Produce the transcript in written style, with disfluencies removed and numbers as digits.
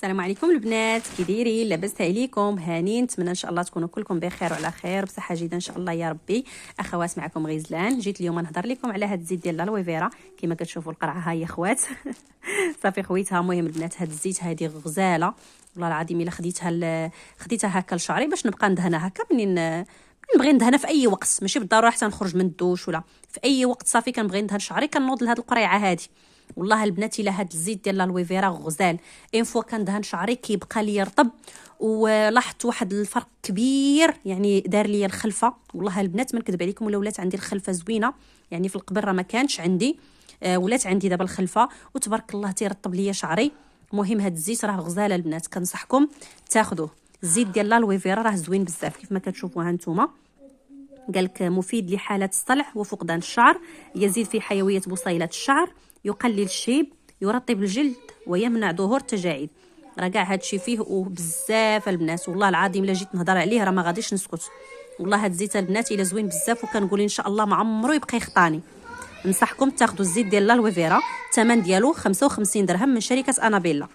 السلام عليكم البنات، كي دايرين؟ لاباس عليكم؟ هانين؟ نتمنى ان شاء الله تكونوا كلكم بخير وعلى خير بصحه جيده ان شاء الله يا ربي. اخوات، معكم غزلان. جيت اليوم نهضر لكم على هاد الزيت ديال الالوفيرا. كما كتشوفوا القرعه ها هي اخوات. صافي خويتها. المهم البنات، هاد الزيت هادي غزاله والله العظيم. الا خديتها هكا لشعري باش نبقى ندهنها هكا منين نبغي ندهنها في اي وقت، ماشي بالضروره حتى نخرج من الدوش ولا في اي وقت. صافي كنبغي ندهن شعري كنوض لهاد القريعه هادي. والله البنات الا هاد الزيت ديال الالوفيرا غزال. اين فوا كندهن شعري كيبقى لي رطب، ولاحظت واحد الفرق كبير، يعني دار لي الخلفه. والله البنات ما نكذب عليكم، ولا ولات عندي الخلفه زوينه. يعني في القبر راه ما كانش عندي، ولات عندي دابا الخلفه وتبارك الله تيرطب لي شعري. المهم هاد الزيت راه غزاله البنات، كنصحكم تاخذوه. الزيت ديال الالوفيرا راه زوين بزاف كيف ما كتشوفوا ها نتوما. قالك مفيد لحالة الصلع وفقدان الشعر، يزيد في حيوية بصيلة الشعر، يقلل الشيب، يرطب الجلد، ويمنع ظهور التجاعيد. راه كاع هادشي فيه وبزاف البنات. والله العظيم الا جيت نهضر عليه راه ما غاديش نسكت. والله هاد الزيت البنات الا زوين بزاف، وكنقول ان شاء الله ما عمرو يبقى يخطاني. ننصحكم تاخذوا الزيت ديال الالوفيرا. الثمن ديالو 55 درهم من شركة انابيلا.